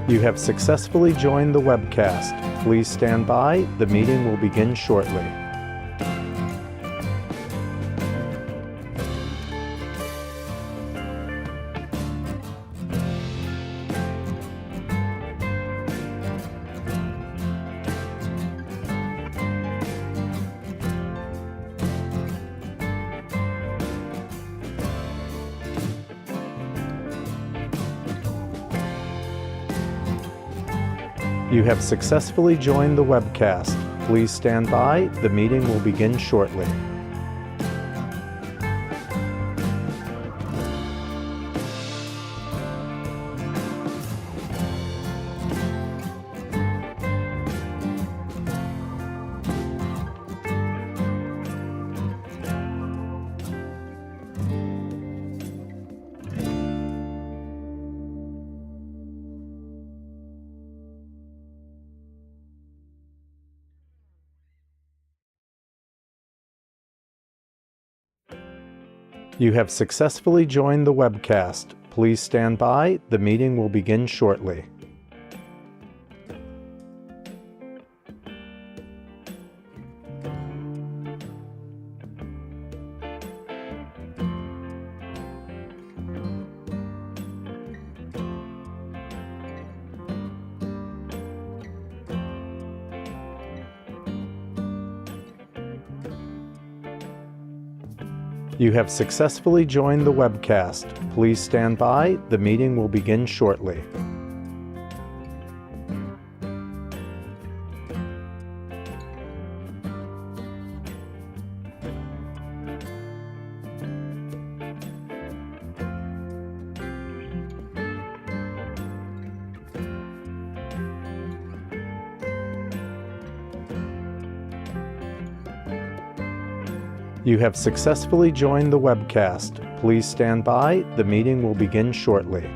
You have successfully joined the webcast. Please stand by. The meeting will begin shortly. You have successfully joined the webcast. Please stand by. The meeting will begin shortly. You have successfully joined the webcast. Please stand by. The meeting will begin shortly. You have successfully joined the webcast. Please stand by. The meeting will begin shortly. You have successfully joined the webcast. Please stand by. The meeting will begin shortly.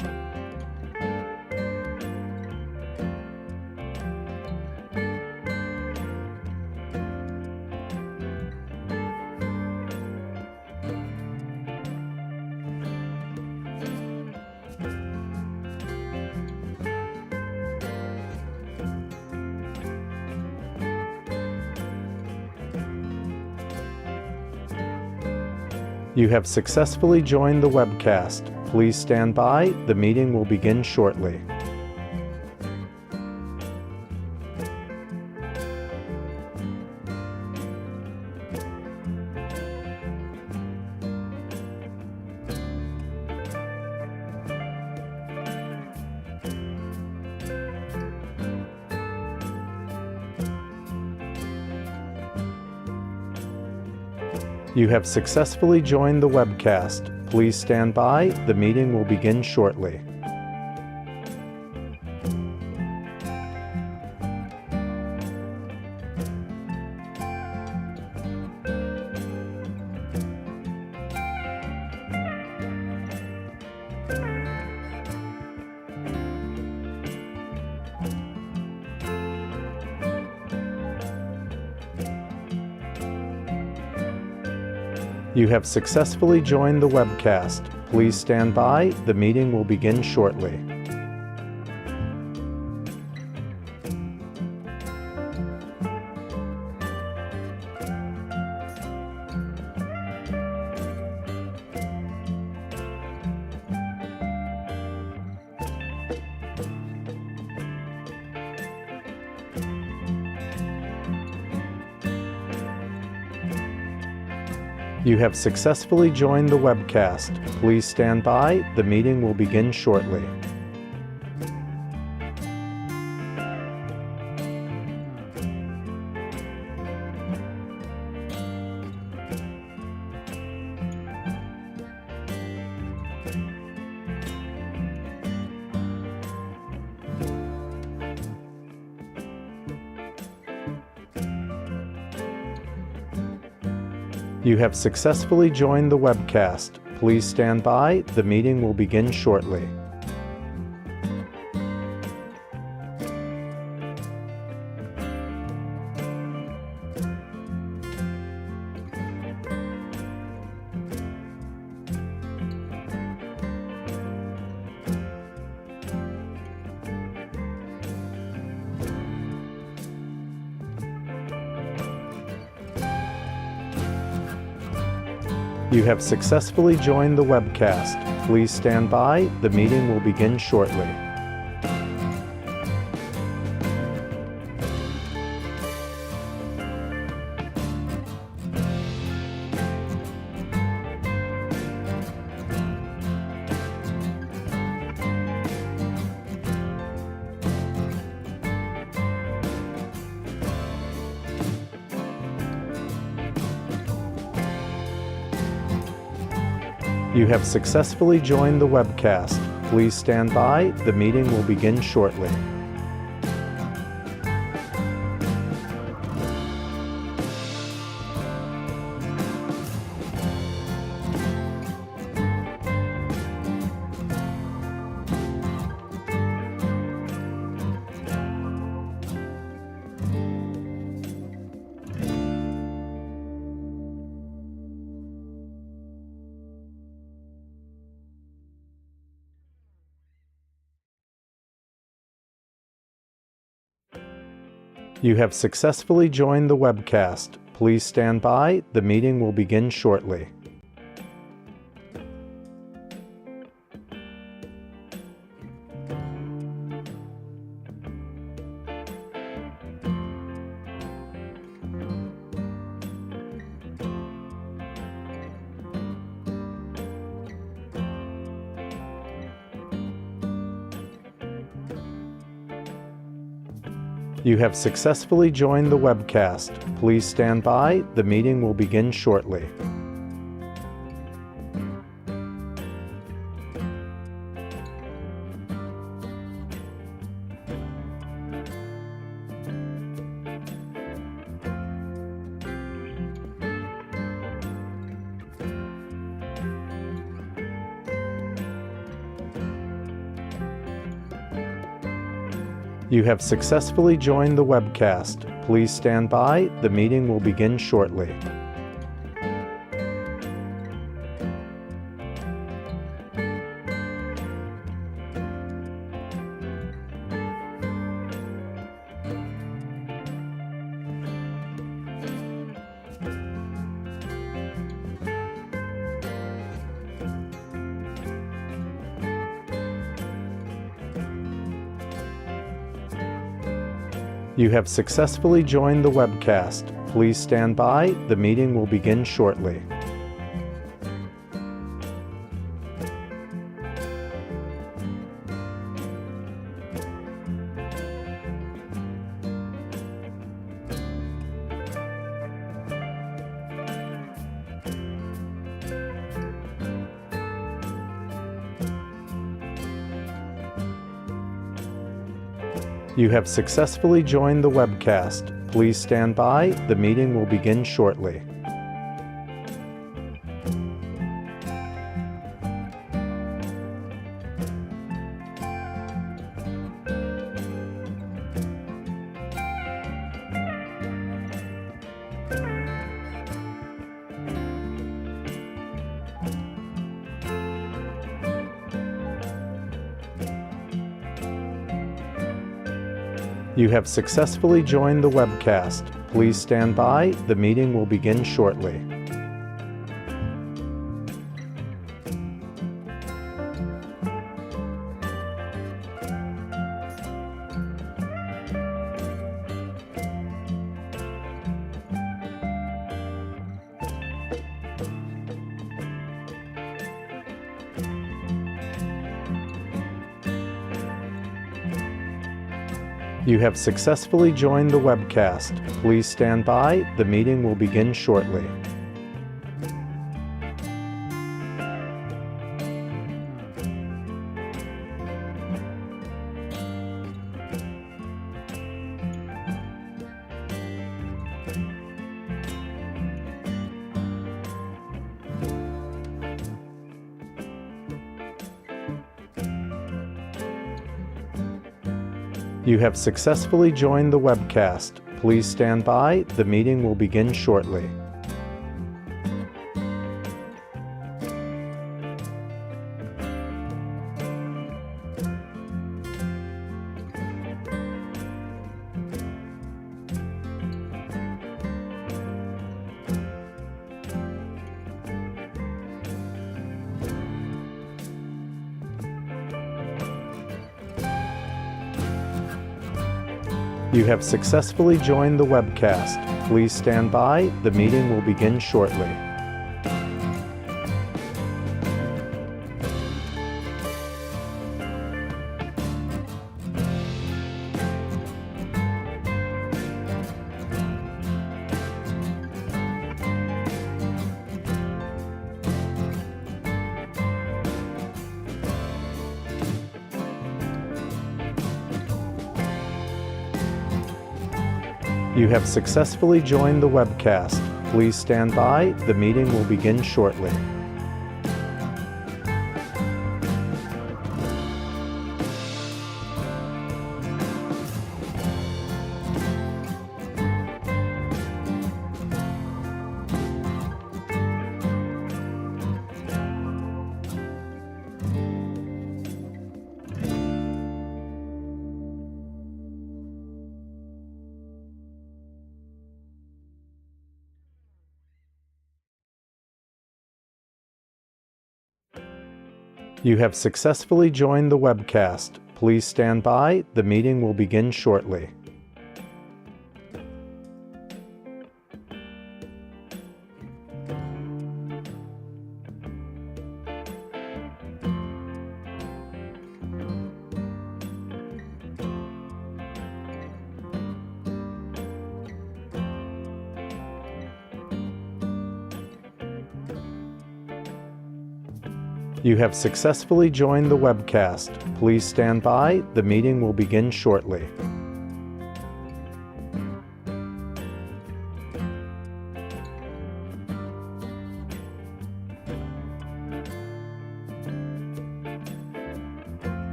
You have successfully joined the webcast. Please stand by. The meeting will begin shortly. You have successfully joined the webcast. Please stand by. The meeting will begin shortly. You have successfully joined the webcast. Please stand by. The meeting will begin shortly. You have successfully joined the webcast. Please stand by. The meeting will begin shortly. You have successfully joined the webcast. Please stand by. The meeting will begin shortly. You have successfully joined the webcast. Please stand by. The meeting will begin shortly. You have successfully joined the webcast. Please stand by. The meeting will begin shortly. You have successfully joined the webcast. Please stand by. The meeting will begin shortly. You have successfully joined the webcast. Please stand by. The meeting will begin shortly. You have successfully joined the webcast. Please stand by. The meeting will begin shortly. You have successfully joined the webcast. Please stand by. The meeting will begin shortly. You have successfully joined the webcast. Please stand by. The meeting will begin shortly. You have successfully joined the webcast. Please stand by. The meeting will begin shortly. You have successfully joined the webcast. Please stand by. The meeting will begin shortly. You have successfully joined the webcast. Please stand by. The meeting will begin shortly. You have successfully joined the webcast. Please stand by. The meeting will begin shortly. You have successfully joined the webcast. Please stand by. The meeting will begin shortly. You have successfully joined the webcast. Please stand by. The meeting will begin shortly. You have successfully joined the webcast. Please stand by. The meeting will begin shortly.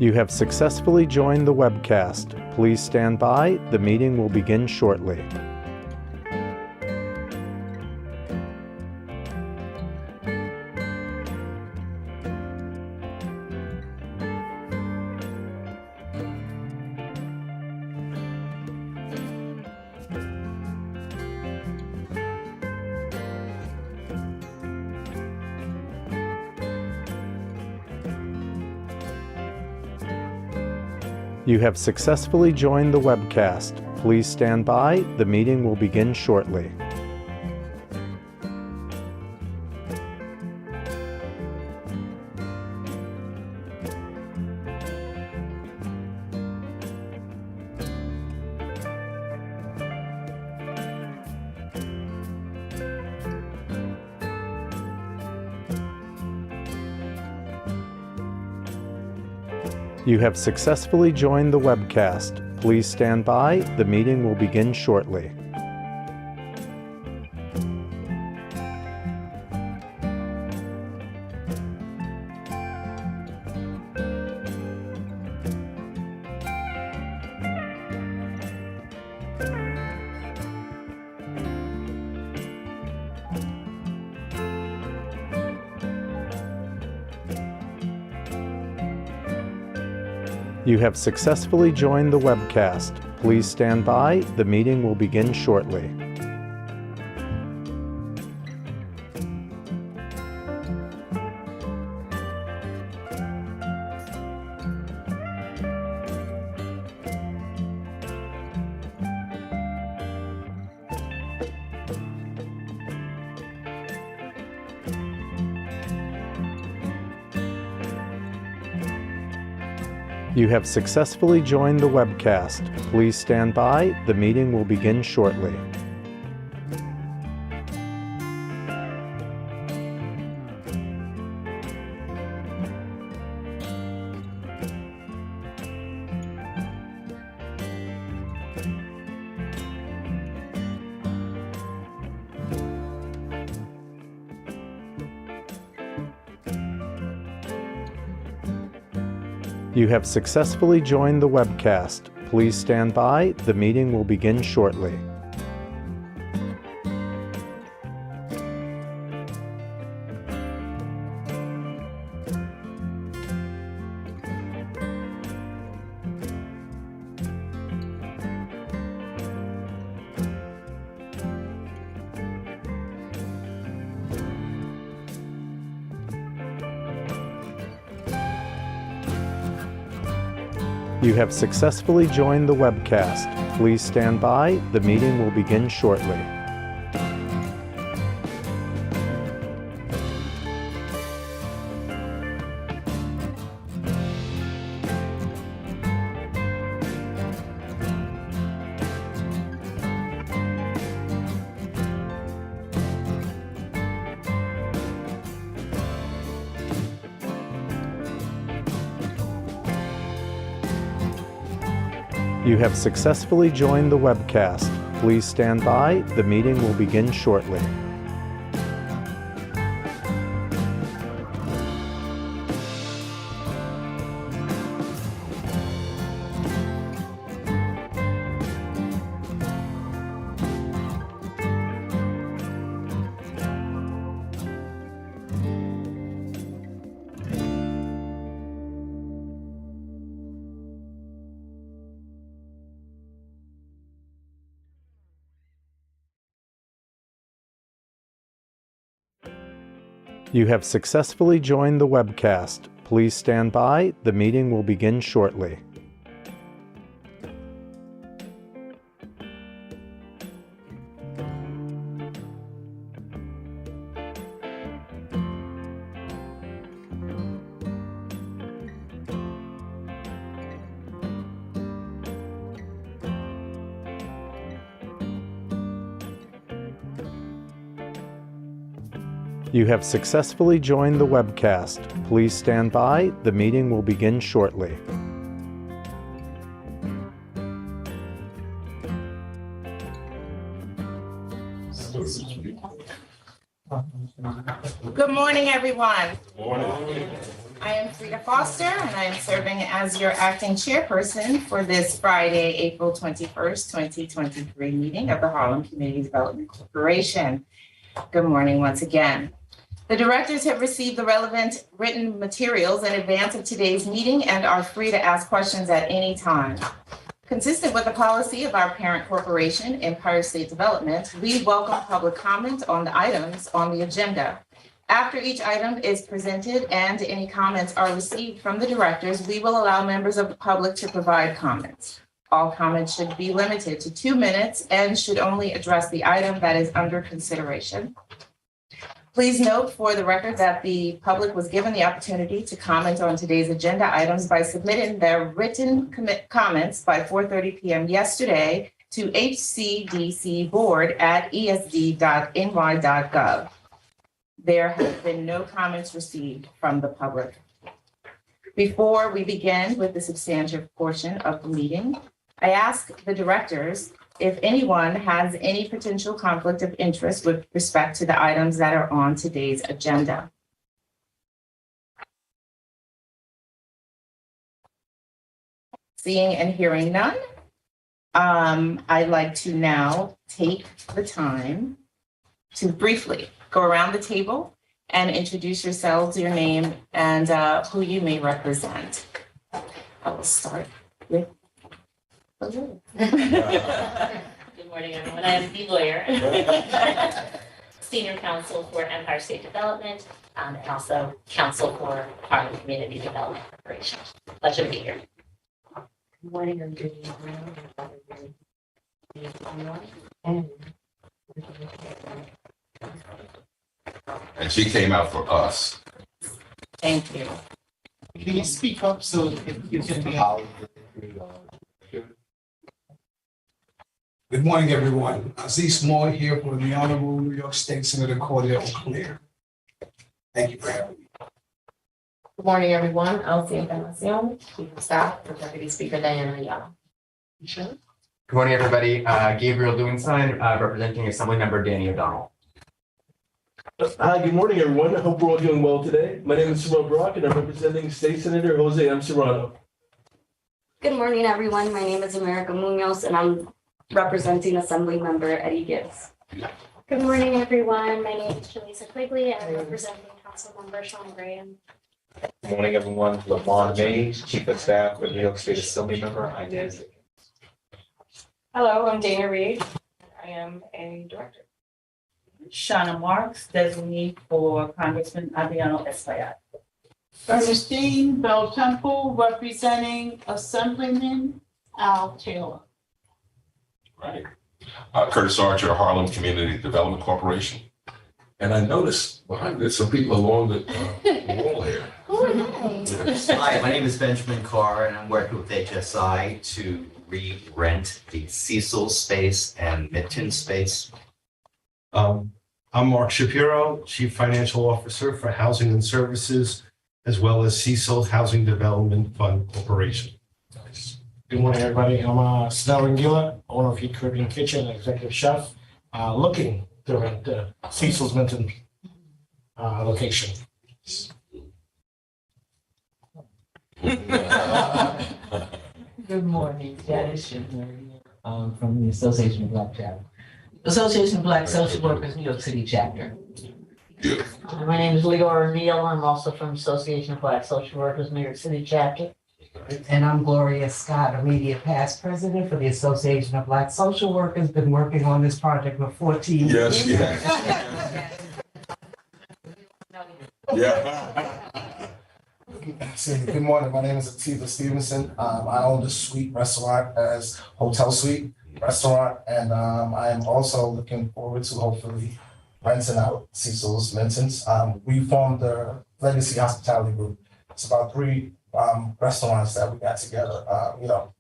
You have successfully joined the webcast. Please stand by. The meeting will begin shortly. You have successfully joined the webcast. Please stand by. The meeting will begin shortly. You have successfully joined the webcast. Please stand by. The meeting will begin shortly. You have successfully joined the webcast. Please stand by. The meeting will begin shortly. You have successfully joined the webcast. Please stand by. The meeting will begin shortly. You have successfully joined the webcast. Please stand by. The meeting will begin shortly. You have successfully joined the webcast. Please stand by. The meeting will begin shortly. You have successfully joined the webcast. Please stand by. The meeting will begin shortly. You have successfully joined the webcast. Please stand by. The meeting will begin shortly. You have successfully joined the webcast. Please stand by. The meeting will begin shortly. Good morning, everyone. Good morning. I am Frida Foster, and I am serving as your acting chairperson for this Friday, April 21st, 2023 meeting of the Harlem Community Development Corporation. Good morning once again. The directors have received the relevant written materials in advance of today's meeting and are free to ask questions at any time. Consistent with the policy of our parent corporation, Empire State Development, we welcome public comment on the items on the agenda. After each item is presented and any comments are received from the directors, we will allow members of the public to provide comments. All comments should be limited to 2 minutes and should only address the item that is under consideration. Please note for the record that the public was given the opportunity to comment on today's agenda items by submitting their written comments by 4:30 p.m. yesterday to hcdcboard@esd.ny.gov. There have been no comments received from the public. Before we begin with the substantive portion of the meeting, I ask the directors if anyone has any potential conflict of interest with respect to the items that are on today's agenda. Seeing and hearing none, I'd like to now take the time to briefly go around the table and introduce yourselves, your name, and who you may represent. I will start with Good morning, everyone. I am the lawyer, senior counsel for Empire State Development, and also counsel for Harlem Community Development Corporation. Pleasure to be here. Good morning, I'm Judy And she came out for us. Thank you. Can you speak up so you can be out? Good morning, everyone. Aziz Moore here for the Honorable New York State Senator Cordell Clear. Thank you for having me. Good morning, everyone. Elsie Encarnacion, Chief of Staff for Deputy Speaker Diana Ayala. Good morning, everybody. Gabriel Duenstein, representing Assemblymember Danny O'Donnell. Hi, good morning, everyone. I hope we're all doing well today. My name is Samuel Brock, and I'm representing State Senator Jose M. Serrano. Good morning, everyone. My name is America Munoz, and I'm representing Assemblymember Eddie Gibbs. Good morning, everyone. My name is Jaleesa Quigley, and I'm representing Councilmember Sean Graham. Good morning, everyone. Lamont Mays, Chief of Staff with New York State Assemblymember Inez. Hello, I'm Dana Reed. I am a director. Shauna Marks, designee for Congressman Adriano Espaillat. Ernestine Bell Temple, representing Assemblyman Al Taylor. Right. Curtis Archer, Harlem Community Development Corporation. And I noticed behind there's some people along the wall here. Hi, my name is Benjamin Carr, and I'm working with HSI to re-rent the Cecil space and Midton space. I'm Mark Shapiro, Chief Financial Officer for Housing and Services, as well as Cecil Housing Development Fund Corporation. Good morning, everybody. I'm Snell Rangila, owner of Heat Caribbean Kitchen and executive chef, looking to rent Cecil's Minton location. Good morning, Janice Shipner, from the Association of Black Chapter. Association of Black Social Workers, New York City chapter. My name is Leora Neal. I'm also from Association of Black Social Workers, New York City chapter. And I'm Gloria Scott, immediate past president for the Association of Black Social Workers. Been working on this project for 14 years. Yes. Yeah. Good morning. My name is Atiba Stevenson. I own the Suite Restaurant as Hotel Suite Restaurant, and I am also looking forward to hopefully renting out Cecil's Minton's. We formed the Legacy Hospitality Group. It's about 3 restaurants that we got together.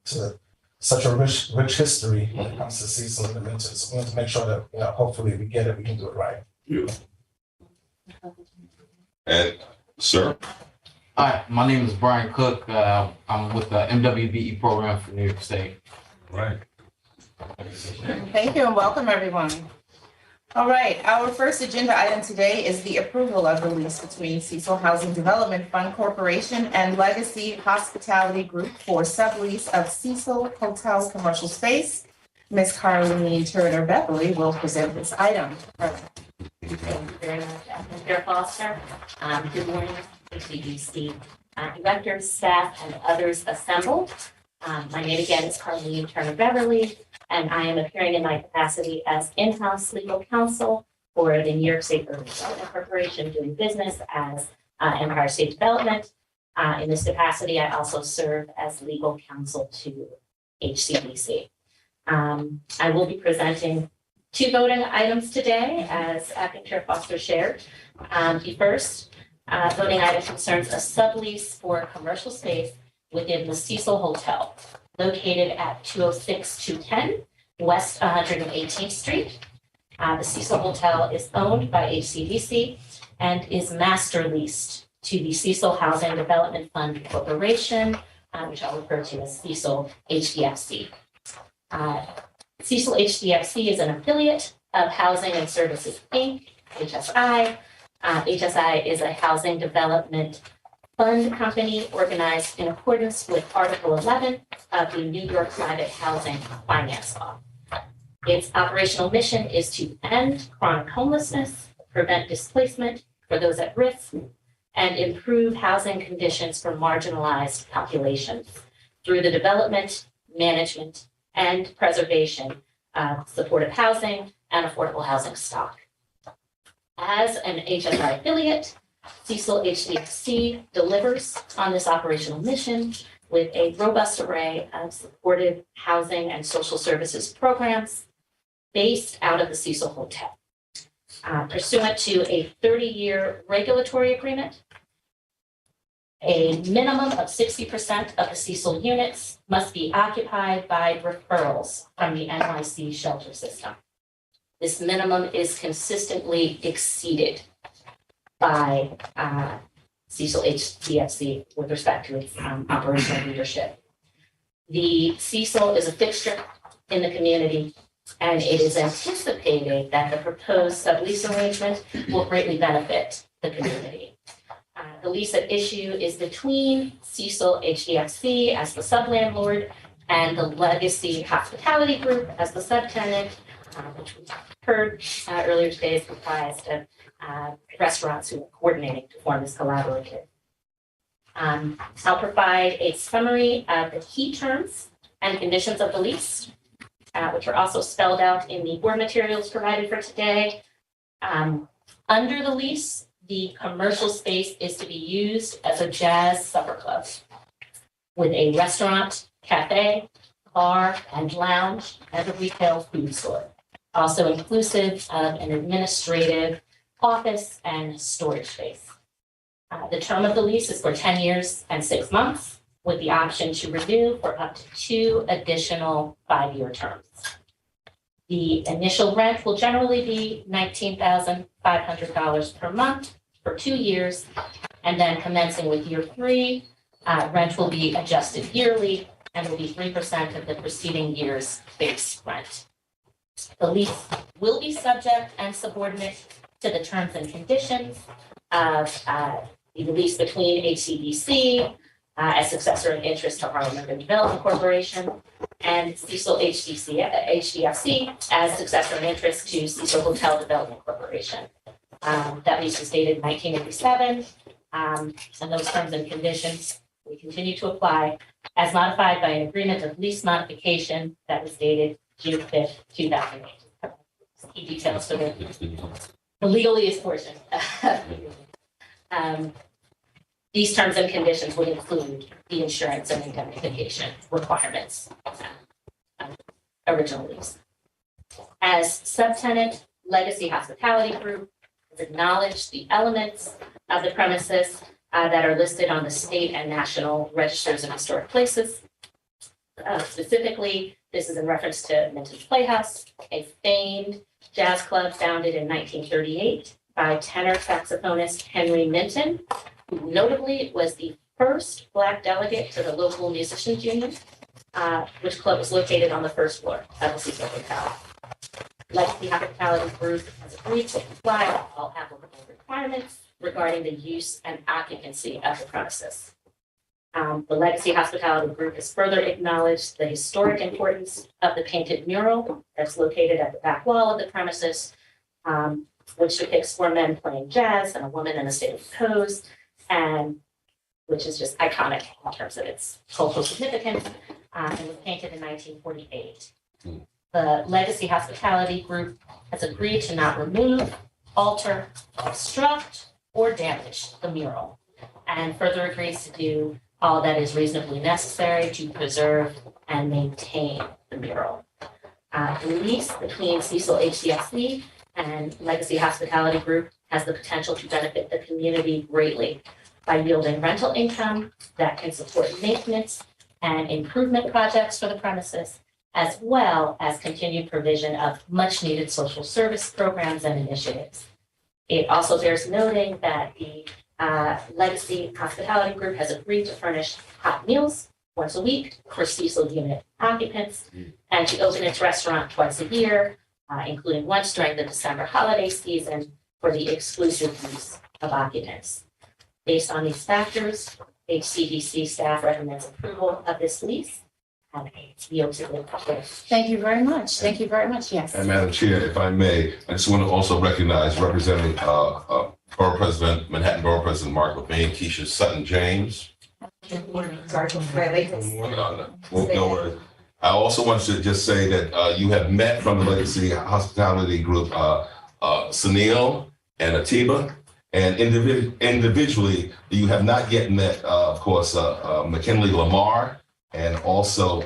To such a rich history when it comes to Cecil and the Minton's. So we want to make sure that hopefully we get it, we can do it right. And sir. Hi, my name is Brian Cook. I'm with the MWBE program for New York State. Right. Thank you and welcome, everyone. All right, our first agenda item today is the approval of the lease between Cecil Housing Development Fund Corporation and Legacy Hospitality Group for sublease of Cecil Hotel commercial space. Ms. Carleen Turner Beverly will present this item. Thank you very much, Chair Foster. Good morning, CDC directors, staff, and others assembled. My name again is Carleen Turner Beverly, and I am appearing in my capacity as in-house legal counsel for the New York State Urban Development Corporation, doing business as Empire State Development. In this capacity, I also serve as legal counsel to HCDC. I will be presenting 2 voting items today, as Acting Chair Foster shared. The first voting item concerns a sublease for commercial space within the Cecil Hotel, located at 206-210 West 118th Street. The Cecil Hotel is owned by HCDC and is master leased to the Cecil Housing Development Fund Corporation, which I'll refer to as Cecil HDFC. Cecil HDFC is an affiliate of Housing and Services Inc., HSI. HSI is a housing development fund company organized in accordance with Article 11 of the New York Private Housing Finance Law. Its operational mission is to end chronic homelessness, prevent displacement for those at risk, and improve housing conditions for marginalized populations through the development, management, and preservation of supportive housing and affordable housing stock. As an HSI affiliate, Cecil HDFC delivers on this operational mission with a robust array of supportive housing and social services programs based out of the Cecil Hotel. Pursuant to a 30-year regulatory agreement, a minimum of 60% of the Cecil units must be occupied by referrals from the NYC shelter system. This minimum is consistently exceeded by Cecil HDFC with respect to its operational leadership. The Cecil is a fixture in the community, and it is anticipated that the proposed sublease arrangement will greatly benefit the community. The lease at issue is between Cecil HDFC as the sublandlord and the Legacy Hospitality Group as the subtenant, which we heard earlier today is comprised of restaurants who are coordinating to form this collaborative. I'll provide a summary of the key terms and conditions of the lease, which are also spelled out in the board materials provided for today. Under the lease, The commercial space is to be used as a jazz supper club with a restaurant, cafe, bar, and lounge, and a retail food store. Also inclusive of an administrative office and storage space. The term of the lease is for 10 years and 6 months, with the option to renew for up to 2 additional 5-year terms. The initial rent will generally be $19,500 per month for 2 years, and then commencing with year 3, rent will be adjusted yearly and will be 3% of the preceding year's base rent. The lease will be subject and subordinate to the terms and conditions of the lease between HCDC as successor in interest to Harlem Urban Development Corporation and Cecil HDFC as successor in interest to Cecil Hotel Development Corporation. That lease was dated 1987, and those terms and conditions will continue to apply as modified by an agreement of lease modification that was dated June 5th, 2008. Key details for the legalese portion. These terms and conditions would include the insurance and indemnification requirements of original lease. As subtenant, Legacy Hospitality Group has acknowledged the elements of the premises that are listed on the state and national registers of historic places. Specifically, this is in reference to Minton's Playhouse, a famed jazz club founded in 1938 by tenor saxophonist Henry Minton, who notably was the first Black delegate to the local musicians union, which club was located on the first floor of the Cecil Hotel. Legacy Hospitality Group has agreed to comply with all applicable requirements regarding the use and occupancy of the premises. The Legacy Hospitality Group has further acknowledged the historic importance of the painted mural that's located at the back wall of the premises, which depicts 4 men playing jazz and a woman in a state of repose, and which is just iconic in terms of its cultural significance, and was painted in 1948. The Legacy Hospitality Group has agreed to not remove, alter, obstruct, or damage the mural, and further agrees to do all that is reasonably necessary to preserve and maintain the mural. The lease between Cecil HDFC and Legacy Hospitality Group has the potential to benefit the community greatly by yielding rental income that can support maintenance and improvement projects for the premises, as well as continued provision of much-needed social service programs and initiatives. It also bears noting that the Legacy Hospitality Group has agreed to furnish hot meals once a week for Cecil unit occupants and to open its restaurant twice a year, including once during the December holiday season for the exclusive use of occupants. Based on these factors, HCDC staff recommends approval of this lease. Thank you very much. Thank you very much. Yes. And Madam Chair, if I may, I just want to also recognize representing Borough President, Manhattan Borough President Mark LeBain, Keisha Sutton James. Good morning. Sorry for my lateness. No worries. I also wanted to just say that you have met from the Legacy Hospitality Group, Sunil and Atiba, and individually, you have not yet met, of course, McKinley Lamar, and also,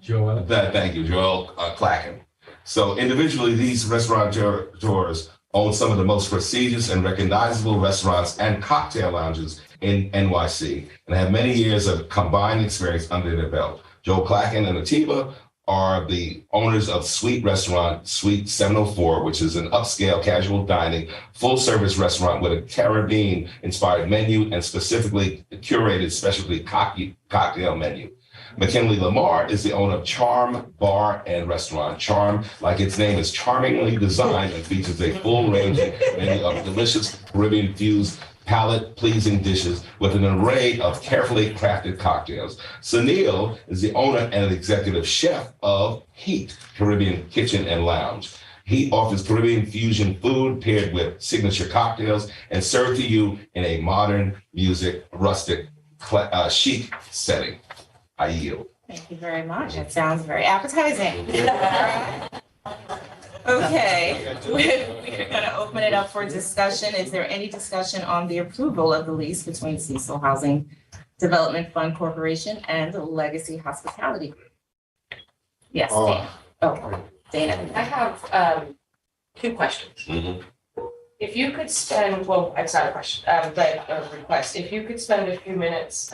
Joel. Thank you, Joel Clacken. So individually, these restaurateurs own some of the most prestigious and recognizable restaurants and cocktail lounges in NYC and have many years of combined experience under their belt. Joel Clacken and Atiba are the owners of Suite Restaurant, Suite 704, which is an upscale casual dining, full-service restaurant with a Caribbean-inspired menu and specifically curated specialty cocktail menu. McKinley Lamar is the owner of Charm Bar and Restaurant. Charm, like its name, is charmingly designed and features a full range menu of delicious Caribbean-infused palate-pleasing dishes with an array of carefully crafted cocktails. Sunil is the owner and executive chef of Heat Caribbean Kitchen and Lounge. Heat offers Caribbean fusion food paired with signature cocktails and served to you in a modern, music, rustic, chic setting. I yield. Thank you very much. It sounds very appetizing. Okay, we're gonna open it up for discussion. Is there any discussion on the approval of the lease between Cecil Housing Development Fund Corporation and Legacy Hospitality Group? Yes, Dana. Oh, Dana. I have two questions. If you could spend, well, it's not a question, but a request, if you could spend a few minutes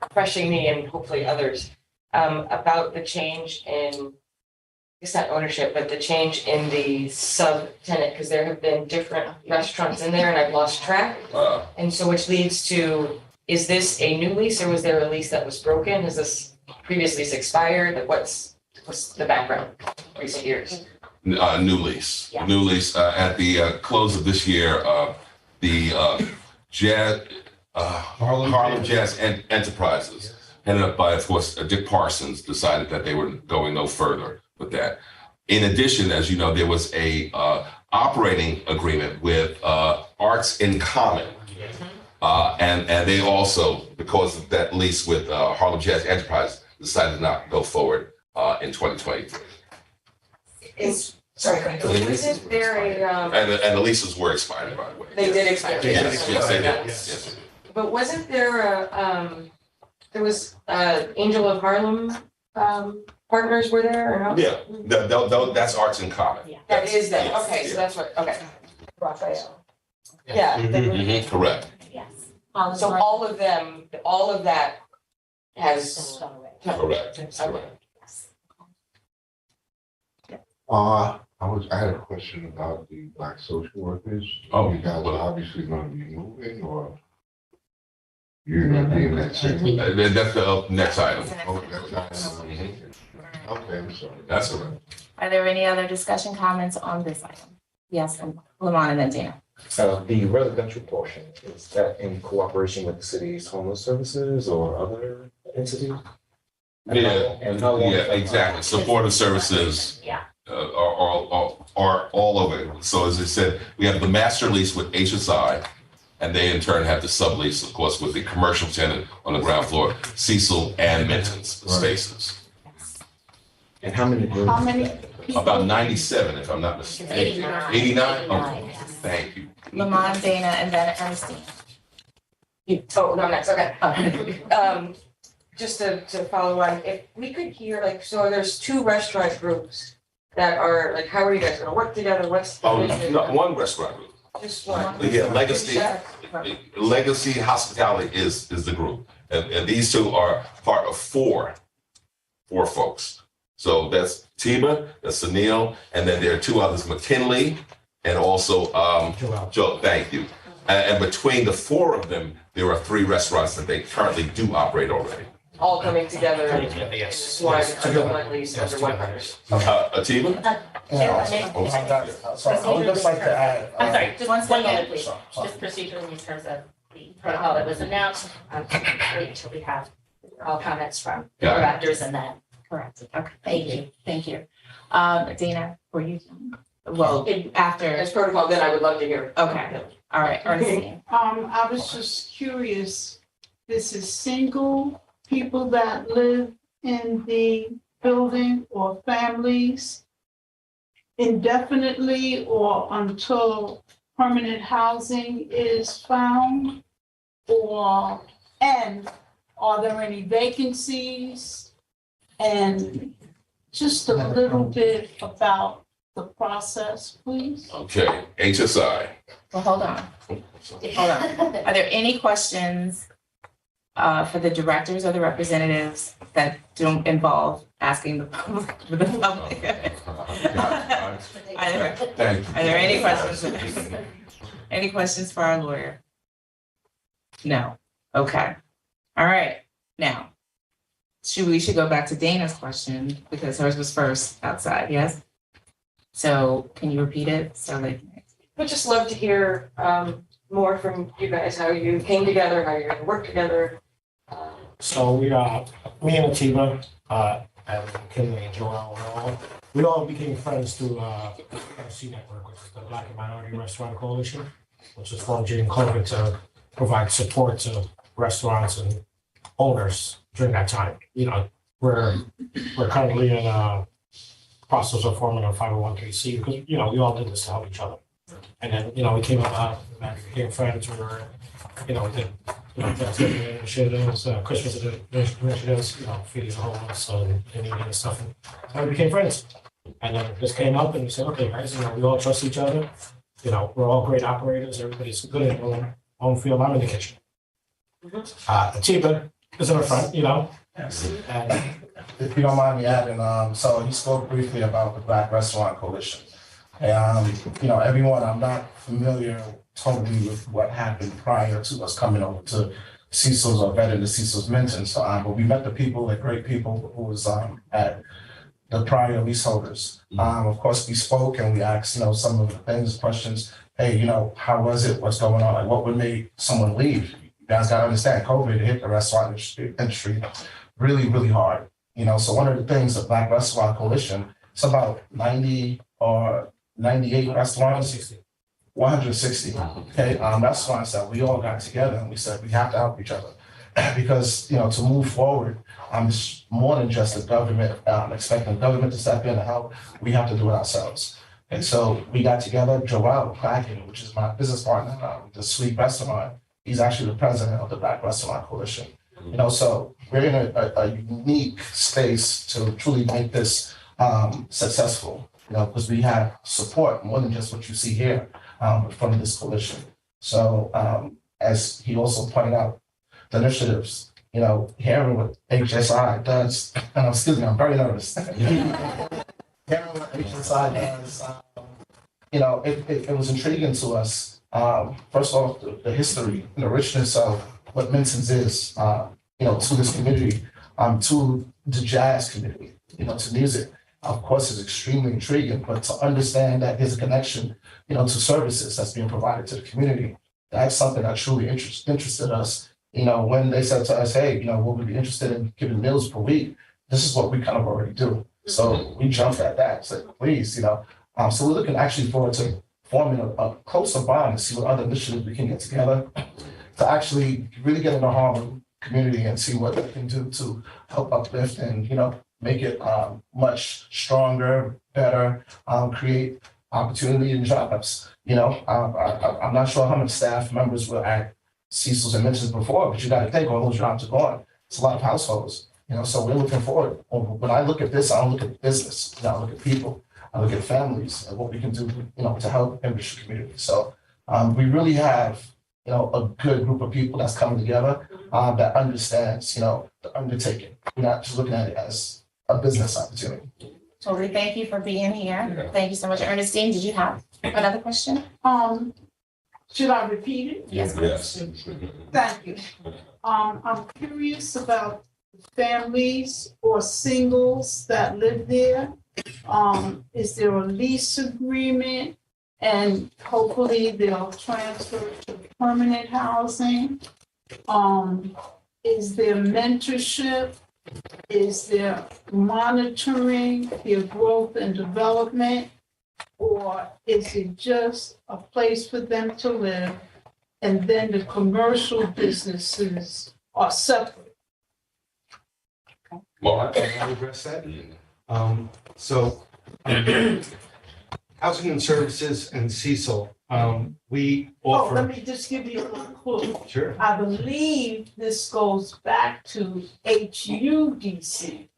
refreshing me and hopefully others about the change in, it's not ownership, but the change in the subtenant, because there have been different restaurants in there and I've lost track. And so which leads to, is this a new lease or was there a lease that was broken? Has this previous lease expired? Like what's the background recent years? New lease. Yeah. New lease at the close of this year. The Harlem Jazz Enterprises, headed up by, of course, Dick Parsons, decided that they were going no further with that. In addition, as you know, there was a operating agreement with Arts in Common. And they also, because of that lease with Harlem Jazz Enterprise, decided not to go forward in 2023. Isn't there a, And the leases were expired, by the way. they did expire? Yes, they did. Yes. But wasn't there a, there was Angel of Harlem partners were there or no? Yeah, that's Arts in Common. That is that, Yes, okay, so yeah. that's what, okay. Raphael. Yeah. they were- Correct. Yes. So all of them, all of that has. Correct. Okay. I had a question about the Black social workers. Oh, You guys are obviously gonna be moving or you're gonna be in that same. That's the next item. Okay, I'm sorry. That's all right. Are there any other discussion comments on this item? Yes, and Lamont and then Dana. The residential portion, is that in cooperation with the city's homeless services or other entities? And how long- Yeah, exactly. Supportive services. Yeah. Are all over it. So as I said, we have the master lease with HSI, and they in turn have the sublease, of course, with the commercial tenant on the ground floor, Cecil and Minton's spaces. And how many? How many people? About 97, if I'm not mistaken. 89. 89? Okay, thank you. Lamont, Dana, and then Ernestine. Oh, no, I'm next, okay. Just to follow on, if we could hear, like, so there's two restaurant groups that are, like, how are you guys gonna work together? What's the Oh, vision? no, one restaurant group. Just one? Yeah, Legacy Hospitality is the group. And these two are part of four folks. So that's Tiba, that's Sunil, and then there are two others, McKinley, and also Joe, thank you. And between the four of them, there are three restaurants that they currently do operate already. All coming together and Yes. one, Yes. under one lease, under one partnership. Atiba? So I would just like to add. I'm sorry, just one moment, please. Sorry. Just procedurally in terms of the protocol that was announced, wait until we have all comments from the Got it. directors and then. Correct. Okay, Thank you. Thank you. Dana, were you, well, after, As protocol, then I would love to hear. okay, all right, Ernestine. I was just curious, this is single people that live in the building or families indefinitely or until permanent housing is found? And are there any vacancies? And just a little bit about the process, please. Okay, HSI. Well, hold on. Are there any questions for the directors or the representatives that don't involve asking the public? For the public? Are there any questions? Any questions for our lawyer? No. Okay. All right. Now, we should go back to Dana's question because hers was first outside, yes? So can you repeat it? So like. Would just love to hear more from you guys, how you came together, how you're gonna work together. So me and Atiba, and Kinley and Joel, we all became friends through MC Network, which is the Black and Minority Restaurant Coalition, which was formed during COVID to provide support to restaurants and owners during that time. You know, we're currently in process of forming a 501(c) because, you know, we all did this to help each other. And then, you know, we came up, became friends, we were, you know, we did, you know, Thanksgiving initiatives, Christmas initiatives, you know, feeding the homeless and eating and stuff. And so we became friends. And then this came up and we said, okay, guys, you know, we all trust each other. You know, we're all great operators. Everybody's good in their own field. I'm in the kitchen. Atiba is in the front, you know. And If you don't mind me adding, so he spoke briefly about the Black Restaurant Coalition. And, you know, everyone, I'm not familiar totally with what happened prior to us coming over to Cecil's or better the Cecil's Minton. So, but we met the people, the great people who was at the prior leaseholders. Of course, we spoke and we asked, you know, some of the things, questions. Hey, you know, how was it? What's going on? Like, what would make someone leave? You guys got to understand, COVID hit the restaurant industry really, really hard. You know, so one of the things, the Black Restaurant Coalition, it's about 90 or 98 restaurants, 160, okay, restaurants that we all got together and we said we have to help each other because, you know, to move forward, it's more than just the government, expecting the government to step in and help. We have to do it ourselves. And so we got together, Joel Clacken, which is my business partner, the Sweet Restaurant. He's actually the president of the Black Restaurant Coalition. You know, so we're in a unique space to truly make this successful, you know, because we have support more than just what you see here from this coalition. So as he also pointed out, the initiatives, you know, hearing what HSI does, excuse me, I'm very nervous. Hearing what HSI does, you know, it was intriguing to us. First off, the history and the richness of what Minton's is, you know, to this community, to the jazz community, you know, to music. Of course, is extremely intriguing, but to understand that there's a connection, you know, to services that's being provided to the community, that's something that truly interested us. You know, when they said to us, hey, you know, will we be interested in giving meals per week? This is what we kind of already do. So we jumped at that, said, please, you know. So we're looking actually forward to forming a closer bond and see what other initiatives we can get together to actually really get in the Harlem community and see what they can do to help uplift and, you know, make it much stronger, better, create opportunity and jobs. You know, I'm not sure how many staff members were at Cecil's and Minton's before, but you got to think all those jobs are gone. It's a lot of households, you know, so we're looking forward. When I look at this, I don't look at business, you know, I look at people, I look at families and what we can do, you know, to help industry community. So we really have, you know, a good group of people that's coming together that understands, you know, the undertaking. We're not just looking at it as a business opportunity. Totally. Thank you for being here. Thank you so much. Ernestine, did you have another question? Should I repeat it? Yes. Yes. Thank you. I'm curious about families or singles that live there. Is there a lease agreement? And hopefully they'll transfer to permanent housing. Is there mentorship? Is there monitoring their growth and development? Or is it just a place for them to live and then the commercial businesses are separate? Well, I can address that. Housing and Services and Cecil, we offer. Let me just give you a little clue. Sure. I believe this goes back to HUDC.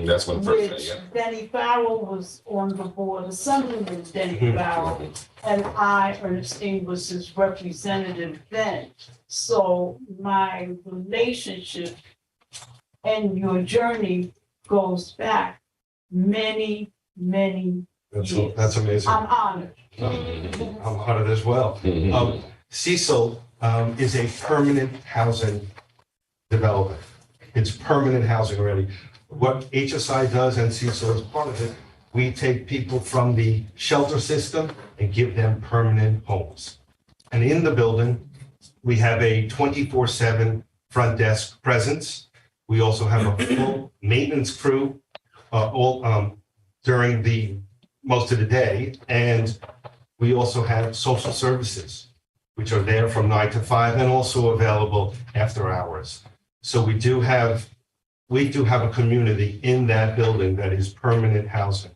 That's when first, Which yeah. Denny Farrell was on the board, Assemblyman Denny Farrell, and I, Ernestine, was his representative then. So my relationship and your journey goes back many, many years. That's amazing. I'm honored. I'm honored as well. Cecil is a permanent housing development. It's permanent housing already. What HSI does and Cecil is part of it, we take people from the shelter system and give them permanent homes. And in the building, we have a 24/7 front desk presence. We also have a full maintenance crew during the most of the day. And we also have social services, which are there from 9 to 5 and also available after hours. So we do have we do have a community in that building that is permanent housing.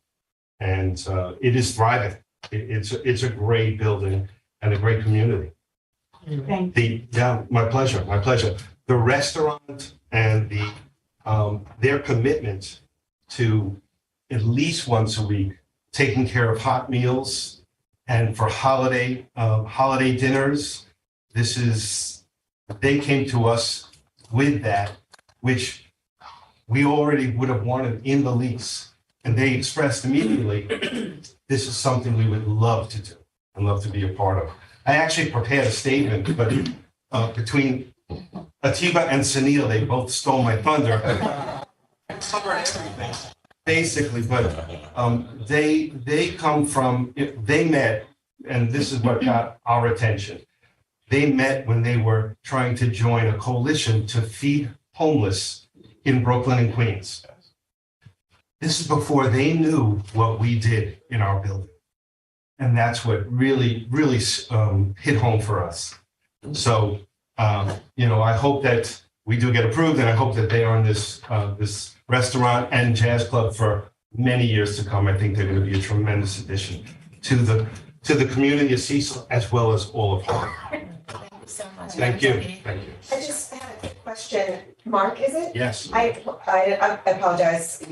And it is thriving. It's a great building and a great community. Thank Yeah, my pleasure, my pleasure. The restaurant and their commitment to at least once a week taking care of hot meals and for holiday dinners. They came to us with that, which we already would have wanted in the lease. And they expressed immediately, this is something we would love to do and love to be a part of. I actually prepared a statement, but between Atiba and Sunil, they both stole my thunder. Covered everything, basically, but they come from, they met, and this is what got our attention. They met when they were trying to join a coalition to feed homeless in Brooklyn and Queens. This is before they knew what we did in our building. And that's what really, really hit home for us. So, I hope that we do get approved, and I hope that they are in this restaurant and jazz club for many years to come. I think they're going to be a tremendous addition to the community of Cecil as well as all of Harlem. Thank you so much. Thank you. Thank you. I just had a quick question. Mark, is it? Yes. I apologize.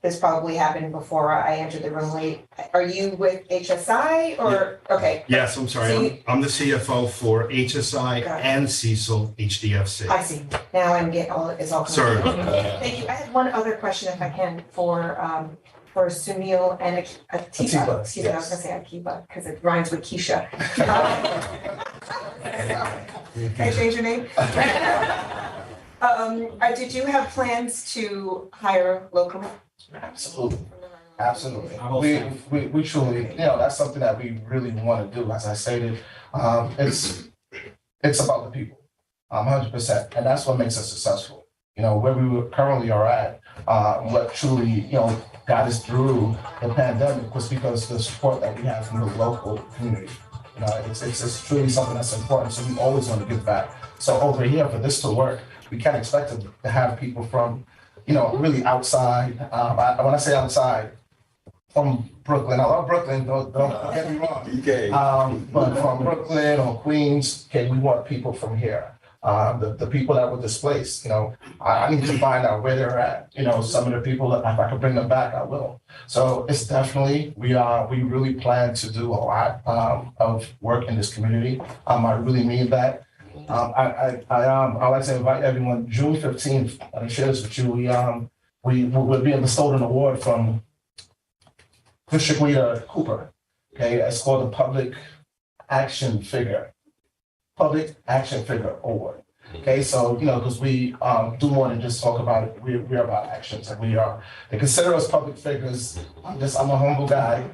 This probably happened before I entered the room late. Are you with HSI or, okay? Yes, I'm sorry. So I'm the CFO for HSI and Cecil HDFC. I see. Now I'm getting it's all. Sorry about that. Thank you. I had one other question if I can for Sunil and Atiba. Excuse me, I was gonna say Akiba because it rhymes with Keisha. Can I change your name? Did you have plans to hire locally? Absolutely. Absolutely. We truly, that's something that we really want to do. As I stated, it's about the people, 100%. And that's what makes us successful. Where we currently are at, what truly, got us through the pandemic was because of the support that we have from the local community. It's truly something that's important. So we always want to give back. So over here, for this to work, we can't expect to have people from, really outside. When I say outside, from Brooklyn. I love Brooklyn, don't get me wrong. Okay. But from Brooklyn or Queens, okay, we want people from here. The people that were displaced, I need to find out where they're at. Some of the people, if I can bring them back, I will. So it's definitely, we really plan to do a lot of work in this community. I really mean that. I'd like to invite everyone, June 15th, and share this with you. We're being bestowed an award from District Leader Cooper. Okay, it's called the Public Action Figure Award. Okay, so because we do more than just talk about it. We're about actions, and they consider us public figures. I'm a humble guy.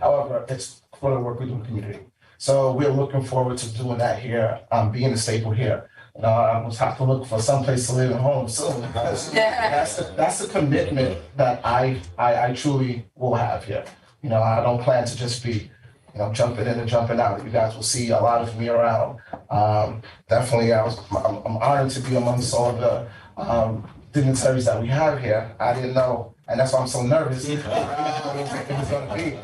However, it's for the work we do in the community. So we're looking forward to doing that here, being a staple here. I will have to look for someplace to live at home soon. That's the commitment that I truly will have here. I don't plan to just be, jumping in and jumping out. You guys will see a lot of me around. Definitely, I'm honored to be amongst all the dignitaries that we have here. I didn't know. And that's why I'm so nervous. It was going to be.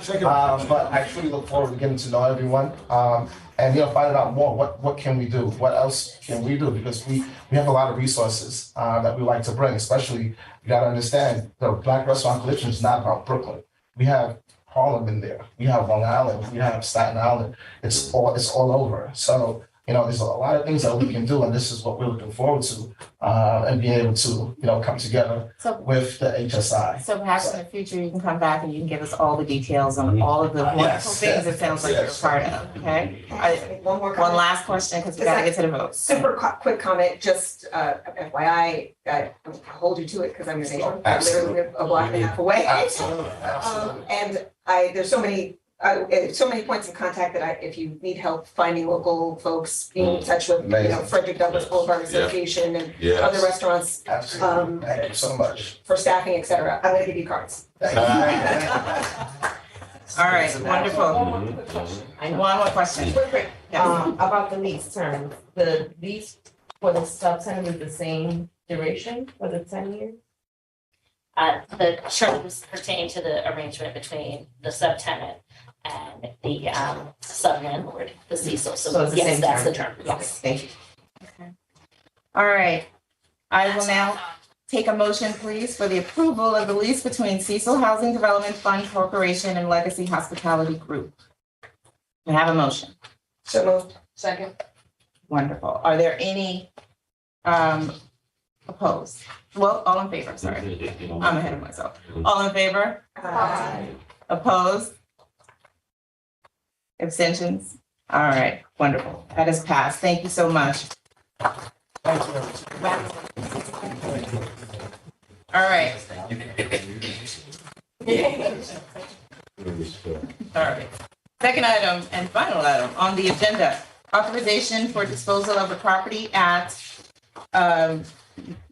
But I truly look forward to getting to know everyone and finding out more. What can we do? What else can we do? Because we have a lot of resources that we like to bring. Especially, you got to understand, the Black Restaurant Coalition is not about Brooklyn. We have Harlem in there. We have Long Island. We have Staten Island. It's all over. So there's a lot of things that we can do, and this is what we're looking forward to, and being able to, come together with the HSI. So perhaps in the future, you can come back and you can give us all the details on all of the wonderful things it sounds like you're a part of, okay? One more comment. One last question, because we gotta get to the vote. Super quick comment, just FYI, I hold you to it because I'm your neighbor. I literally live a block and a half away. Absolutely. And there's so many points of contact that if you need help finding local folks, being in touch with, Frederick Douglass Boulevard Association and other restaurants. Absolutely. Thank you so much. For staffing, et cetera. I'm gonna give you cards. All right, wonderful. One more question. About the lease term, the lease for the sub center is the same duration for the 10 years? The terms pertain to the arrangement between the subtenant and the sublandlord, the Cecil. So So it's the yes, same that's the term. term, yes. Thank you. Okay. All right. I will now take a motion, please, for the approval of the lease between Cecil Housing Development Fund Corporation and Legacy Hospitality Group. I have a motion. So moved. Second. Wonderful. Are there any opposed? Well, all in favor, sorry. I'm ahead of myself. All in favor? Aye. Opposed? Abstentions? All right, wonderful. That is passed. Thank you so much. Thank you. All right. All right. Second item and final item on the agenda, authorization for disposal of the property at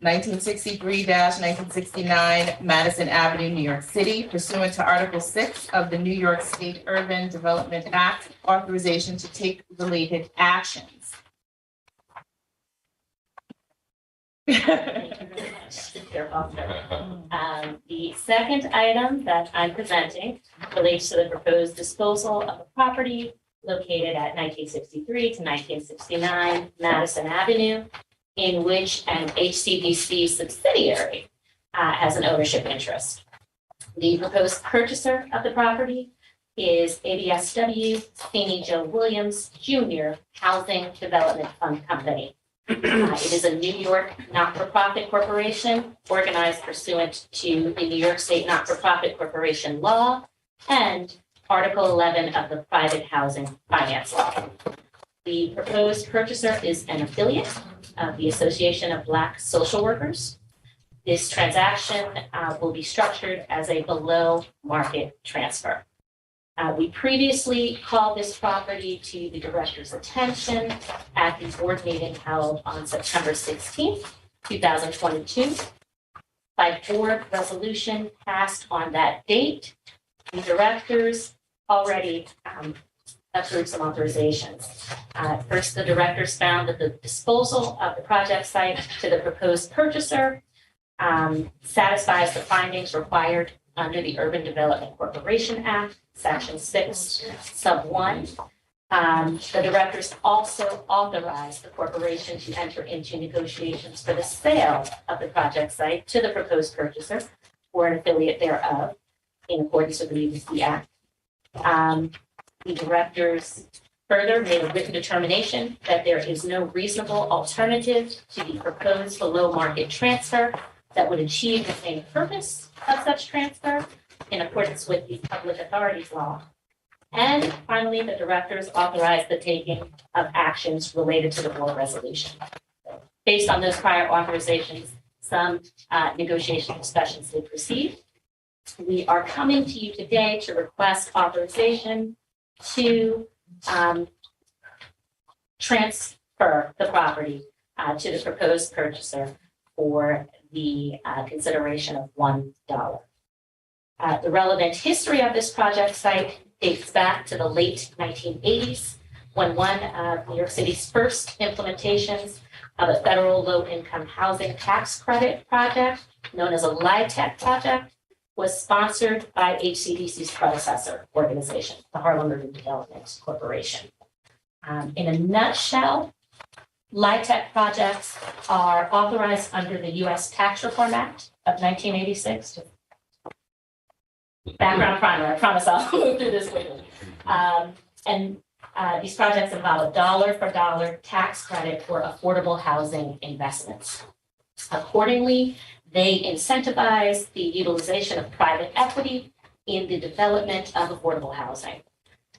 1963-1969 Madison Avenue, New York City, pursuant to Article 6 of the New York State Urban Development Act, authorization to take related actions. Thank you very much, Chair Foster. The second item that I'm presenting relates to the proposed disposal of a property located at 1963 to 1969 Madison Avenue, in which an HCBC subsidiary has an ownership interest. The proposed purchaser of the property is ABSW Feeney Joe Williams Jr. Housing Development Fund Company. It is a New York not-for-profit corporation organized pursuant to the New York State Not-for-Profit Corporation Law and Article 11 of the Private Housing Finance Law. The proposed purchaser is an affiliate of the Association of Black Social Workers. This transaction will be structured as a below-market transfer. We previously called this property to the director's attention at the board meeting held on September 16th, 2022. By board resolution passed on that date, the directors already approved some authorizations. First, the directors found that the disposal of the project site to the proposed purchaser satisfies the findings required under the Urban Development Corporation Act, Section 6, Sub 1. The directors also authorized the corporation to enter into negotiations for the sale of the project site to the proposed purchaser or an affiliate thereof in accordance with the UDC Act. The directors further made a written determination that there is no reasonable alternative to the proposed below-market transfer that would achieve the same purpose of such transfer in accordance with the Public Authorities Law. And finally, the directors authorized the taking of actions related to the board resolution. Based on those prior authorizations, some negotiation discussions did proceed. We are coming to you today to request authorization to transfer the property to the proposed purchaser for the consideration of $1. The relevant history of this project site dates back to the late 1980s, when one of New York City's first implementations of a federal low-income housing tax credit project, known as a LIHTC project, was sponsored by HCDC's predecessor organization, the Harlem Urban Development Corporation. In a nutshell, LIHTC projects are authorized under the U.S. Tax Reform Act of 1986. Background primer, I promise I'll move through this quickly. These projects involve a dollar-for-dollar tax credit for affordable housing investments. Accordingly, they incentivize the utilization of private equity in the development of affordable housing.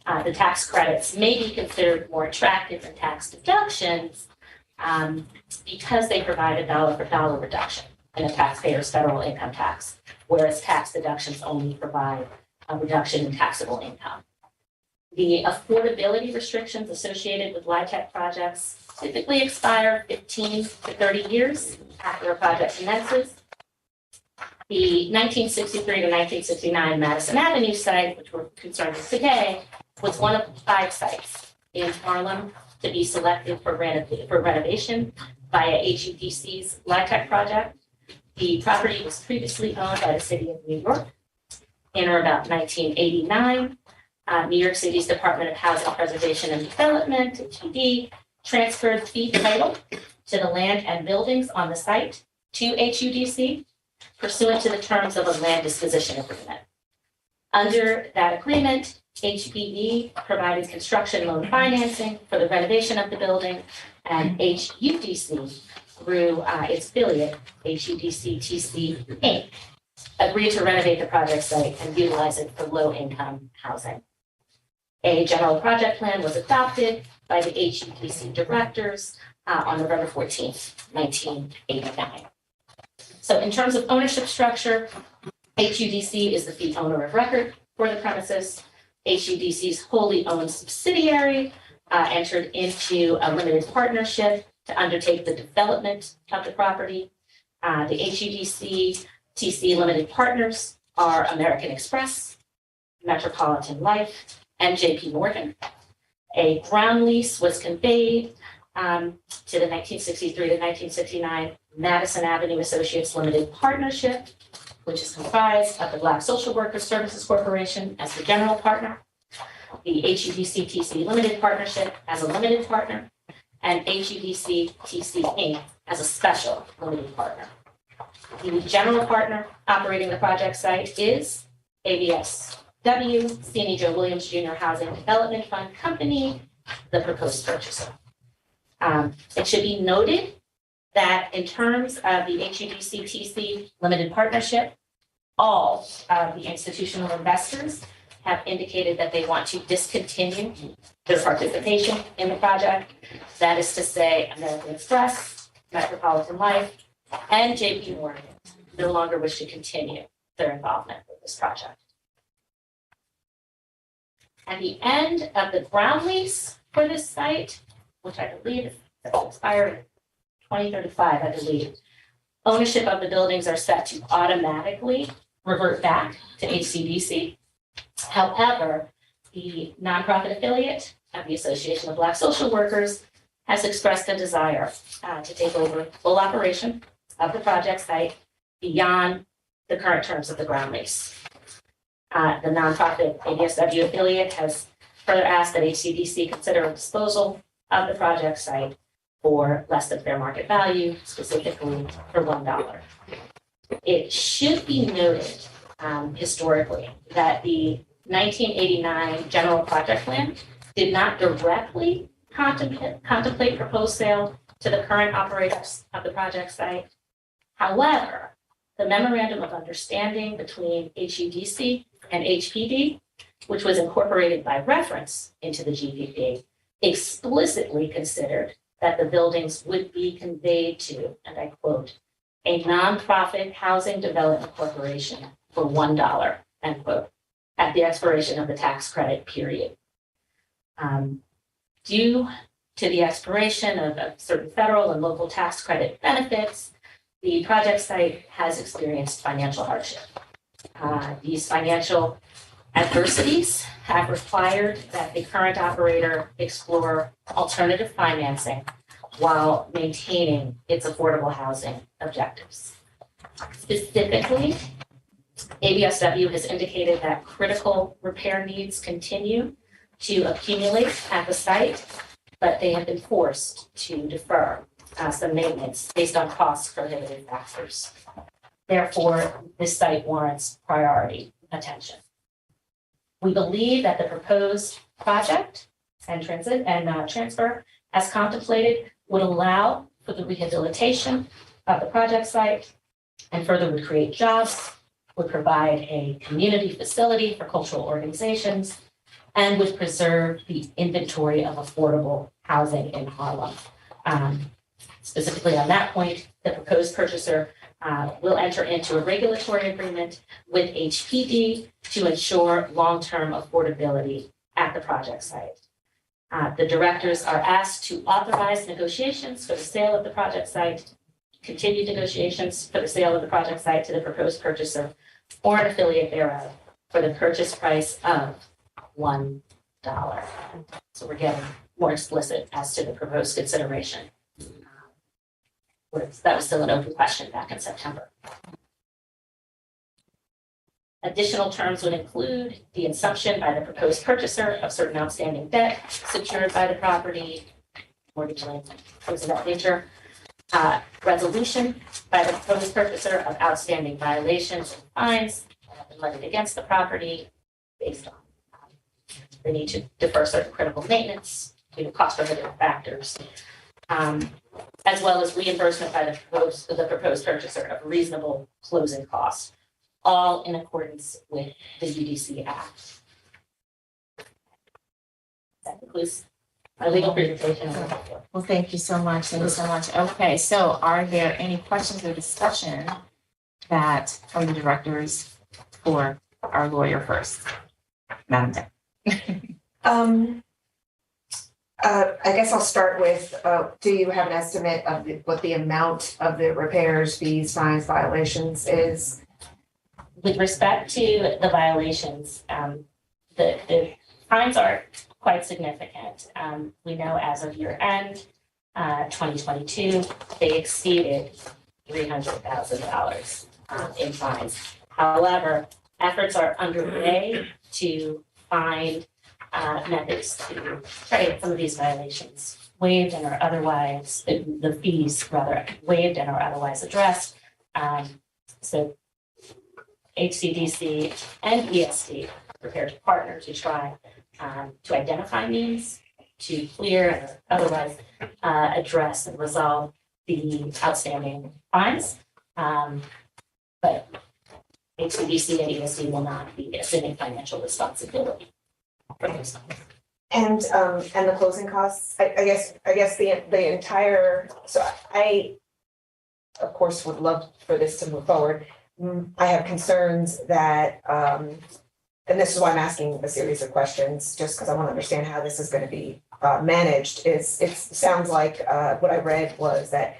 The tax credits may be considered more attractive than tax deductions because they provide a dollar-for-dollar reduction in a taxpayer's federal income tax, whereas tax deductions only provide a reduction in taxable income. The affordability restrictions associated with LIHTC projects typically expire 15 to 30 years after a project commences. The 1963 to 1969 Madison Avenue site, which we're concerned with today, was one of 5 sites in Harlem to be selected for renovation via HUDC's LIHTC project. The property was previously owned by the city of New York in or about 1989. New York City's Department of Housing Preservation and Development, HUD, transferred fee title to the land and buildings on the site to HUDC pursuant to the terms of a land disposition agreement. Under that agreement, HPD provided construction loan financing for the renovation of the building, and HUDC, through its affiliate, HUDC TC Inc., agreed to renovate the project site and utilize it for low-income housing. A general project plan was adopted by the HUDC directors on November 14th, 1989. So in terms of ownership structure, HUDC is the fee owner of record for the premises. HUDC's wholly owned subsidiary entered into a limited partnership to undertake the development of the property. The HUDC TC limited partners are American Express, Metropolitan Life, and JP Morgan. A ground lease was conveyed to the 1963 to 1969 Madison Avenue Associates Limited Partnership, which is comprised of the Black Social Workers Services Corporation as the general partner, the HUDC TC Limited Partnership as a limited partner, and HUDC TC Inc. as a special limited partner. The general partner operating the project site is ABSW, Sini Joe Williams Jr. Housing Development Fund Company, the proposed purchaser. It should be noted that in terms of the HUDC TC limited partnership, all of the institutional investors have indicated that they want to discontinue their participation in the project. That is to say, American Express, Metropolitan Life, and JP Morgan no longer wish to continue their involvement with this project. At the end of the ground lease for this site, which I believe expired in 2035, I believe, ownership of the buildings are set to automatically revert back to HCDC. However, the nonprofit affiliate of the Association of Black Social Workers has expressed a desire to take over full operation of the project site beyond the current terms of the ground lease. The nonprofit ABSW affiliate has further asked that HCDC consider a disposal of the project site for less than fair market value, specifically for $1. It should be noted historically that the 1989 general project plan did not directly contemplate proposed sale to the current operators of the project site. However, the memorandum of understanding between HUDC and HPD, which was incorporated by reference into the GPP, explicitly considered that the buildings would be conveyed to, and I quote, a nonprofit housing development corporation for $1, end quote, at the expiration of the tax credit period. Due to the expiration of certain federal and local tax credit benefits, the project site has experienced financial hardship. These financial adversities have required that the current operator explore alternative financing while maintaining its affordable housing objectives. Specifically, ABSW has indicated that critical repair needs continue to accumulate at the site, but they have been forced to defer some maintenance based on cost prohibitive factors. Therefore, this site warrants priority attention. We believe that the proposed project and transfer as contemplated would allow for the rehabilitation of the project site and further would create jobs, would provide a community facility for cultural organizations, and would preserve the inventory of affordable housing in Harlem. Specifically on that point, the proposed purchaser will enter into a regulatory agreement with HPD to ensure long-term affordability at the project site. The directors are asked to authorize negotiations for the sale of the project site, continued negotiations for the sale of the project site to the proposed purchaser or an affiliate thereof for the purchase price of $1. So we're getting more explicit as to the proposed consideration. that was still an open question back in September. Additional terms would include the assumption by the proposed purchaser of certain outstanding debt secured by the property, mortgage loans, things of that nature. Resolution by the proposed purchaser of outstanding violations and fines that have been levied against the property based on the need to defer certain critical maintenance due to cost prohibitive factors, as well as reimbursement by the proposed purchaser of reasonable closing costs, all in accordance with the UDC Act. That concludes my legal presentation. Well, thank you so much. Thank you so much. Okay, so are there any questions or discussion that from the directors for our lawyer first? Madam Deb. I guess I'll start with, do you have an estimate of what the amount of the repairs, fees, fines, violations is? With respect to the violations, the fines are quite significant. We know as of year end, 2022, they exceeded $300,000 in fines. However, efforts are underway to find methods to try to get some of these violations waived and are otherwise, the fees rather waived and are otherwise addressed. So HCDC and ESD are prepared to partner to try to identify means to clear and otherwise address and resolve the outstanding fines. But HCDC and ESD will not be assuming financial responsibility for those fines. And the closing costs, I guess the entire, so I of course would love for this to move forward. I have concerns that, and this is why I'm asking a series of questions, just because I want to understand how this is going to be managed. It sounds like what I read was that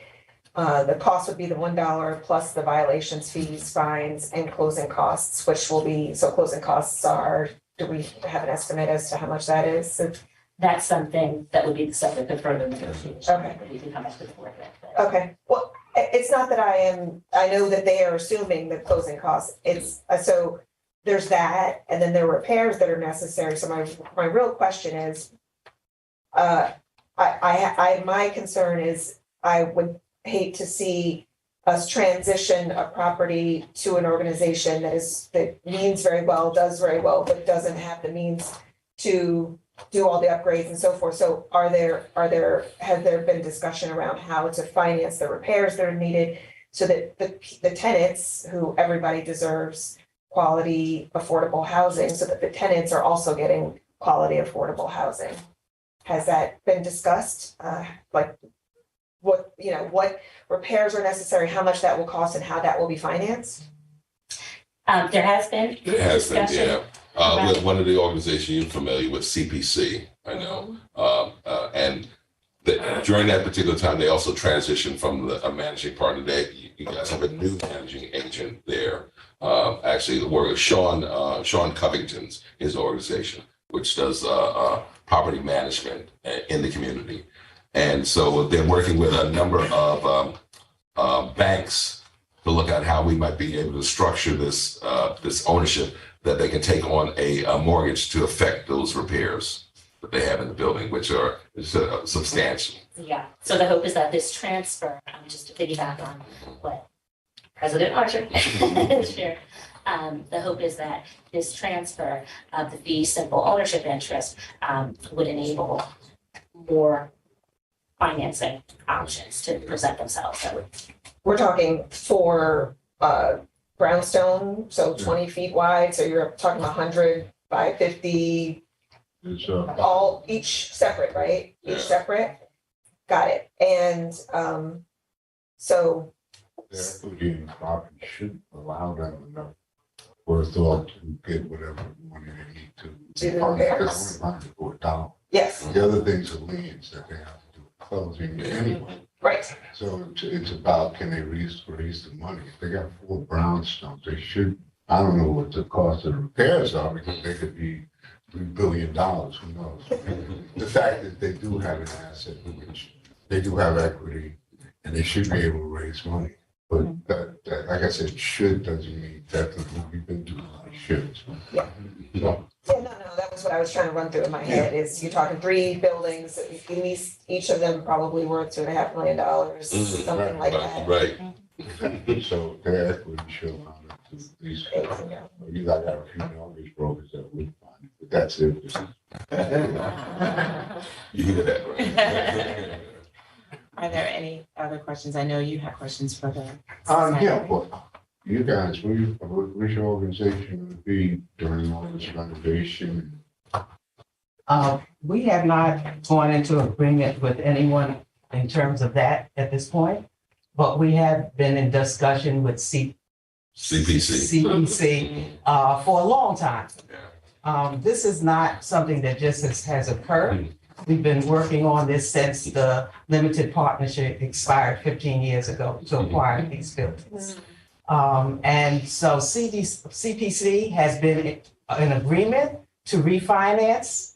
the cost would be the $1 plus the violations, fees, fines, and closing costs, which will be, so closing costs are, do we have an estimate as to how much that is? So, that's something that would be the subject of further negotiation. Okay. We can come back to the board with. Okay, well, it's not that I know that they are assuming the closing costs. It's, so there's that, and then there are repairs that are necessary. So my real question is, my concern is I would hate to see us transition a property to an organization that means very well, does very well, but doesn't have the means to do all the upgrades and so forth. So has there been discussion around how to finance the repairs that are needed so that the tenants, who everybody deserves quality, affordable housing, so that the tenants are also getting quality, affordable housing? Has that been discussed? Like what repairs are necessary, how much that will cost, and how that will be financed? There has been discussion. Yeah. With one of the organizations, you're familiar with, CPC, I know. And during that particular time, they also transitioned from a managing partner. You guys have a new managing agent there. Actually, the work of Sean Covington's, his organization, which does property management in the community. And so they're working with a number of banks to look at how we might be able to structure this ownership, that they can take on a mortgage to affect those repairs that they have in the building, which are substantial. Yeah, so the hope is that this transfer, just to piggyback on what President Archer shared, the hope is that this transfer of the fee simple ownership interest would enable more financing options to present themselves. We're talking for brownstone, so 20 feet wide, so you're talking 100 by 50, all each separate, right? Each separate. Got it. And so the equity in the property should allow them enough forethought to get whatever money they need to. Do the repairs. Yes. The other things are liens that they have to do closing anyway. Right. So it's about, can they raise the money? If they got 4 brownstones, they should, I don't know what the cost of the repairs are, because they could be $3 billion, who knows? The fact that they do have an asset, which they do have equity and they should be able to raise money. But that, like I said, should doesn't mean definitely. We've been doing a lot of shoulds. Yeah. So, Yeah, no, that was what I was trying to run through in my head, is you're talking 3 buildings, at least each of them probably worth $2.5 million, something like that. Right. so their equity should amount up to at least, you got a few mortgage brokers that would find it, but that's it. You hear that, right? Are there any other questions? I know you have questions for the. Yeah, well, you guys, where's your organization gonna be during all this renovation? We have not gone into agreement with anyone in terms of that at this point, but we have been in discussion with CDC for a long time. This is not something that just has occurred. We've been working on this since the limited partnership expired 15 years ago to acquire these buildings. And so CPC has been in agreement to refinance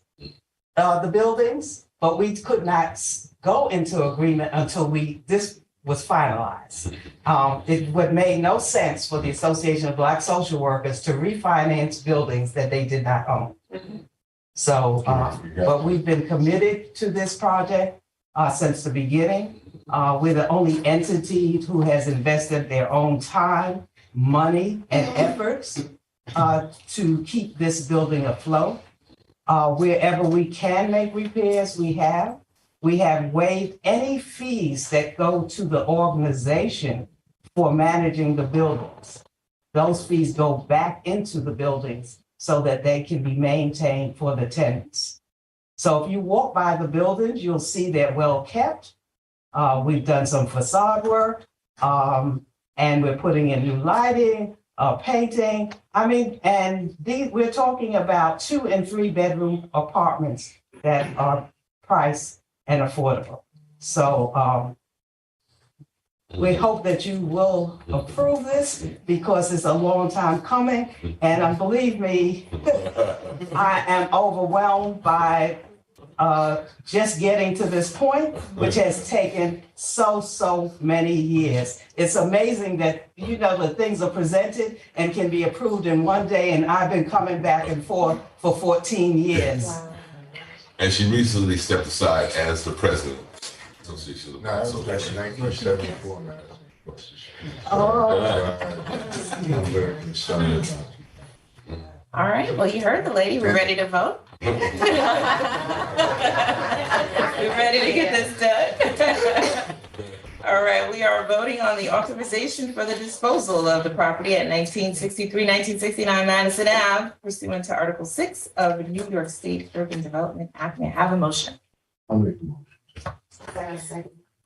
the buildings, but we could not go into agreement until this was finalized. It would make no sense for the Association of Black Social Workers to refinance buildings that they did not own. So, but we've been committed to this project since the beginning. We're the only entity who has invested their own time, money, and efforts to keep this building afloat. Wherever we can make repairs, we have. We have waived any fees that go to the organization for managing the buildings. Those fees go back into the buildings so that they can be maintained for the tenants. So if you walk by the buildings, you'll see they're well kept. We've done some facade work, and we're putting in new lighting, painting. I mean, and we're talking about 2 and 3 bedroom apartments that are priced and affordable. So we hope that you will approve this because it's a long time coming. And believe me, I am overwhelmed by just getting to this point, which has taken so many years. It's amazing that, the things are presented and can be approved in one day, and I've been coming back and forth for 14 years. Wow. And she recently stepped aside as the president. Association of Black Social Workers. That's 1974, man. I'm very concerned about you. All right, well, you heard the lady. We're ready to vote. We're ready to get this done. All right, we are voting on the authorization for the disposal of the property at 1969 Madison Ave pursuant to Article 6 of the New York State Urban Development Act. May I have a motion? I'll make the motion.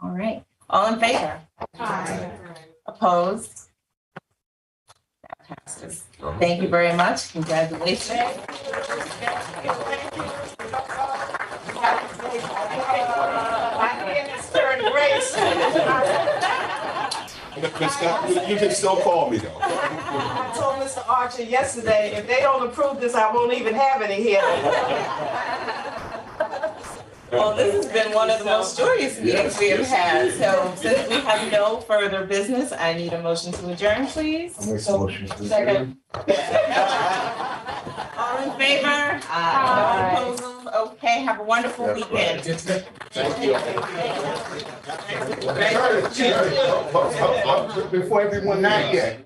All right, all in favor? Aye. Opposed? That passes. Thank you very much. Congratulations. You can still call me though. I told Mr. Archer yesterday, if they don't approve this, I won't even have any here. Well, this has been one of the most joyous meetings we have had. So since we have no further business, I need a motion to adjourn, please. I'll make the motion. Second. All in favor? Aye. No opposals? Okay, have a wonderful weekend. Thank you. Before everyone, not yet.